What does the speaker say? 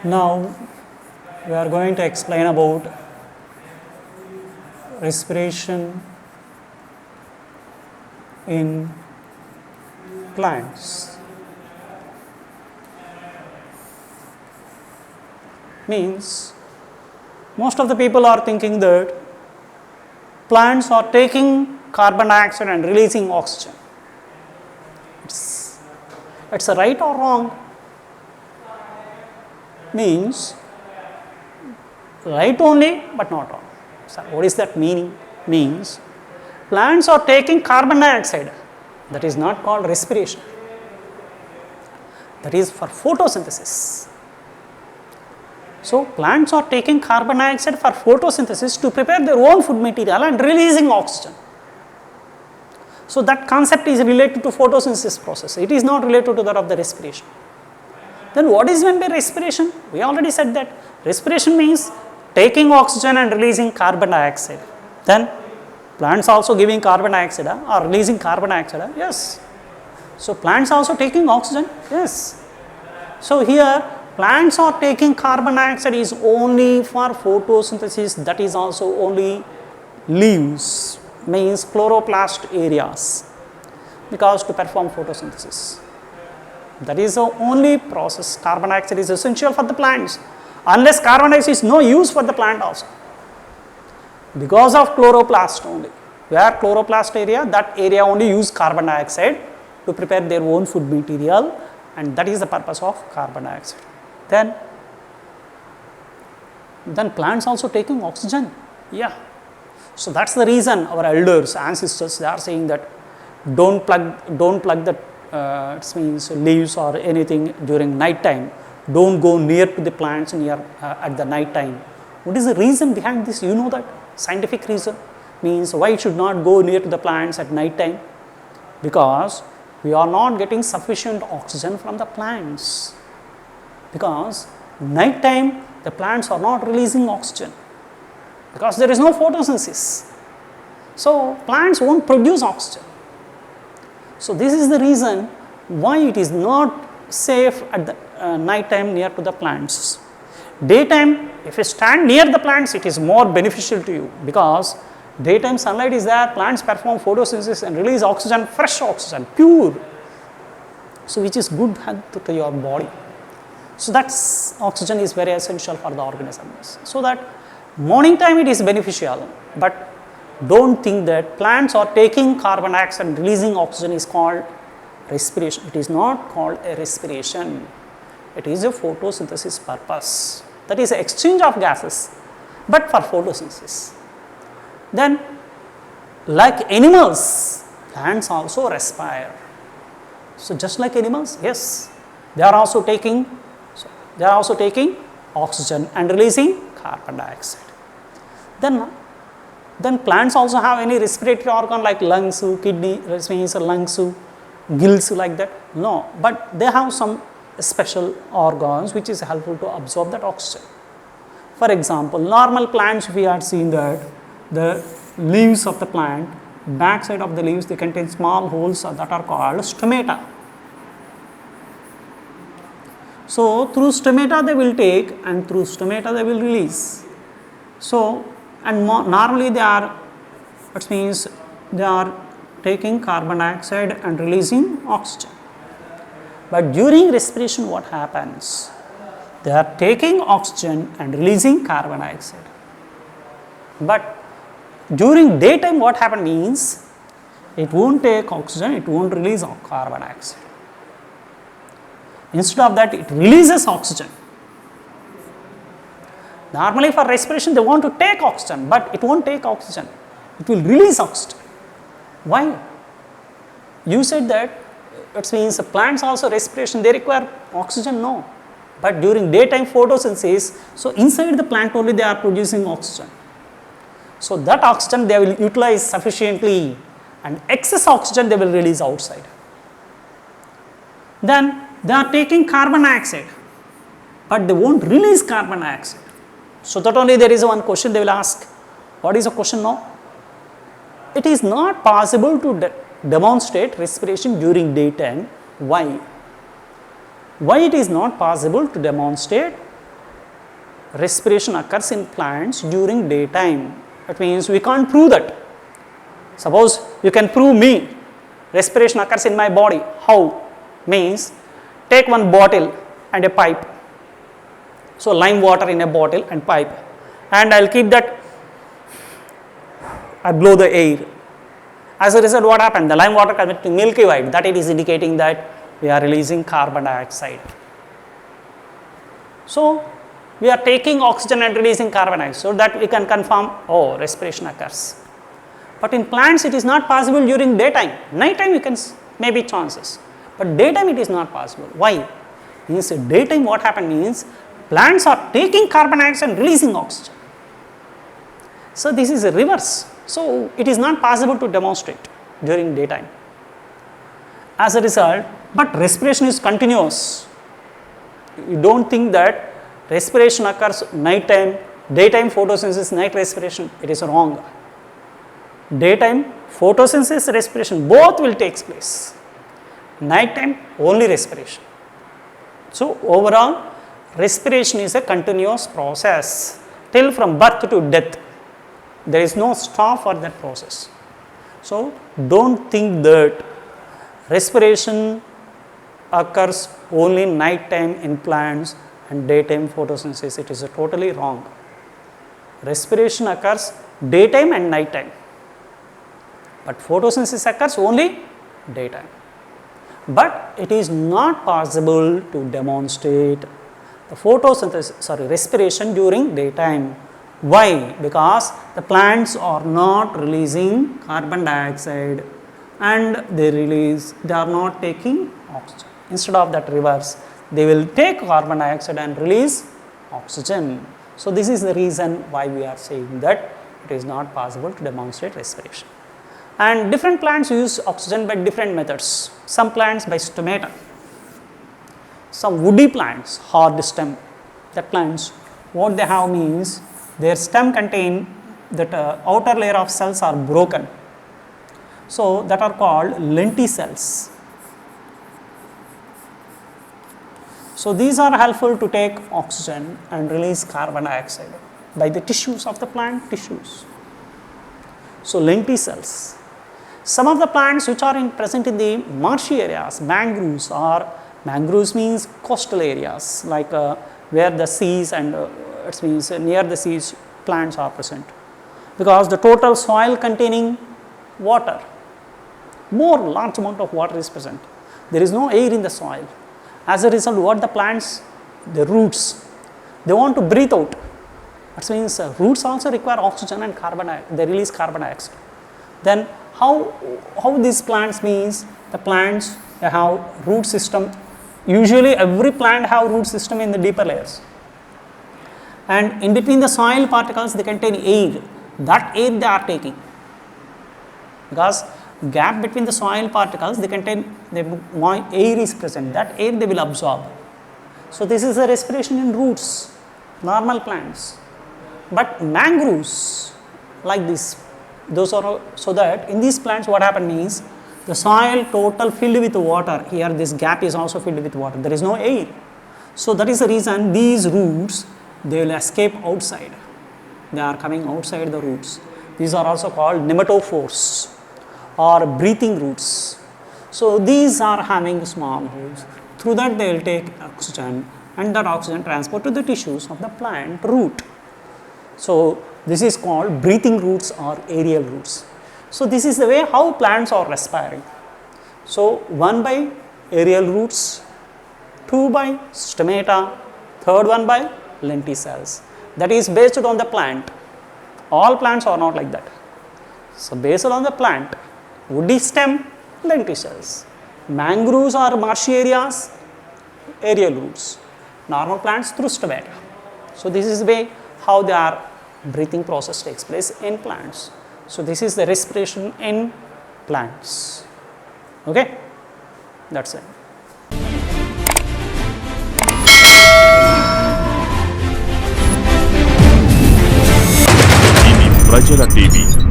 Now we are going to explain about respiration in plants. Means most of the people are thinking that plants are taking carbon dioxide and releasing oxygen. It's a right or wrong? Means right only but not wrong. So what is that meaning? Means plants are taking carbon dioxide, that is not called respiration, that is for photosynthesis. So plants are taking carbon dioxide for photosynthesis to prepare their own food material and releasing oxygen. So that concept is related to photosynthesis process, it is not related to that of the respiration. Then what is meant by respiration? We already said that respiration means taking oxygen and releasing carbon dioxide. Then plants also giving carbon dioxide or releasing carbon dioxide? Yes. So plants also taking oxygen? Yes. So here plants are taking carbon dioxide is only for photosynthesis, that is also only leaves, means chloroplast areas, because to perform photosynthesis. That is the only process. Carbon dioxide is essential for the plants. Unless carbon dioxide is no use for the plant also. Because of chloroplast only. Where chloroplast area, that area only use carbon dioxide to prepare their own food material, and that is the purpose of carbon dioxide. Then plants also taking oxygen. Yeah. So that's the reason our elders, ancestors, they are saying that don't plug the it means leaves or anything during night time. Don't go near to the plants at the night time. What is the reason behind this? You know that scientific reason means why it should not go near to the plants at night time? Because we are not getting sufficient oxygen from the plants. Because night time the plants are not releasing oxygen, because there is no photosynthesis. So plants won't produce oxygen. So this is the reason why it is not safe at the night time near to the plants. Daytime, if you stand near the plants, it is more beneficial to you, because daytime sunlight is there, plants perform photosynthesis and release oxygen, fresh oxygen, pure. So which is good health to your body. So that's oxygen is very essential for the organisms. So that morning time it is beneficial, but don't think that plants are taking carbon dioxide and releasing oxygen is called respiration. It is not called a respiration. It is a photosynthesis purpose. That is exchange of gases, but for photosynthesis. Then like animals, plants also respire. So just like animals, yes, they are also taking oxygen and releasing carbon dioxide. Then plants also have any respiratory organ like lungs, kidney, means lungs, gills like that? No, but they have some special organs which is helpful to absorb that oxygen. For example, normal plants, we are seeing that the leaves of the plant, back side of the leaves, they contain small holes that are called stomata. So through stomata they will take and through stomata they will release. So and normally they are, it means they are taking carbon dioxide and releasing oxygen. But during respiration what happens? They are taking oxygen and releasing carbon dioxide. But during daytime what happens means it won't take oxygen, it won't release carbon dioxide. Instead of that, it releases oxygen. Normally for respiration they want to take oxygen, but it won't take oxygen. It will release oxygen. Why? You said that it means plants also respiration, they require oxygen, no. But during daytime photosynthesis, so inside the plant only they are producing oxygen. So that oxygen they will utilize sufficiently, and excess oxygen they will release outside. Then they are taking carbon dioxide, but they won't release carbon dioxide. So that only there is one question they will ask. What is the question now? It is not possible to demonstrate respiration during daytime. Why? Why it is not possible to demonstrate respiration occurs in plants during daytime. That means we can't prove that. Suppose you can prove me respiration occurs in my body. How? Means take one bottle and a pipe. So lime water in a bottle and pipe, and I'll keep that, I blow the air. As a result, what happened? The lime water converts to milky white. That it is indicating that we are releasing carbon dioxide. So we are taking oxygen and releasing carbon dioxide, so that we can confirm, oh, respiration occurs. But in plants it is not possible during daytime. Nighttime you can maybe chances, but daytime it is not possible. Why? Means daytime what happens means plants are taking carbon dioxide and releasing oxygen. So this is a reverse. So it is not possible to demonstrate during daytime. As a result, but respiration is continuous. You don't think that respiration occurs nighttime, daytime photosynthesis, night respiration. It is wrong. Daytime photosynthesis, respiration both will take place. Nighttime only respiration. So overall respiration is a continuous process till from birth to death. There is no stop for that process. So don't think that respiration occurs only night time in plants and daytime photosynthesis. It is totally wrong. Respiration occurs daytime and night time, but photosynthesis occurs only daytime. But it is not possible to demonstrate the respiration during daytime. Why? Because the plants are not releasing carbon dioxide and they are not taking oxygen. Instead of that reverse, they will take carbon dioxide and release oxygen. So this is the reason why we are saying that it is not possible to demonstrate respiration. And different plants use oxygen by different methods. Some plants by stomata. Some woody plants, hard stem, that plants, what they have means their stem contain that outer layer of cells are broken. So that are called lenticels. So these are helpful to take oxygen and release carbon dioxide by the tissues of the plant tissues. So lenticels. Some of the plants which are present in the marshy areas, mangroves, or mangroves means coastal areas like where the seas and it means near the seas plants are present, because the total soil containing water, more large amount of water is present. There is no air in the soil. As a result, what the plants, the roots, they want to breathe out. That means roots also require oxygen and carbon dioxide. They release carbon dioxide. Then how these plants means the plants they have root system. Usually every plant have root system in the deeper layers, and in between the soil particles they contain air. That air they are taking, because gap between the soil particles they contain air is present. That air they will absorb. So this is the respiration in roots, normal plants. But mangroves like this, those are, so that in these plants what happen means the soil total filled with water. Here this gap is also filled with water. There is no air. So that is the reason these roots they will escape outside. They are coming outside the roots. These are also called nematophores or breathing roots. So these are having small holes. Through that they will take oxygen, and that oxygen transport to the tissues of the plant root. So this is called breathing roots or aerial roots. So this is the way how plants are respiring. So 1 by aerial roots, 2 by stomata, third one by lenticels. That is based on the plant. All plants are not like that. So based on the plant, woody stem, lenticels. Mangroves or marshy areas, aerial roots. Normal plants through stomata. So this is the way how their breathing process takes place in plants. So this is the respiration in plants. Okay, that's it. ఇది ప్రజల TV.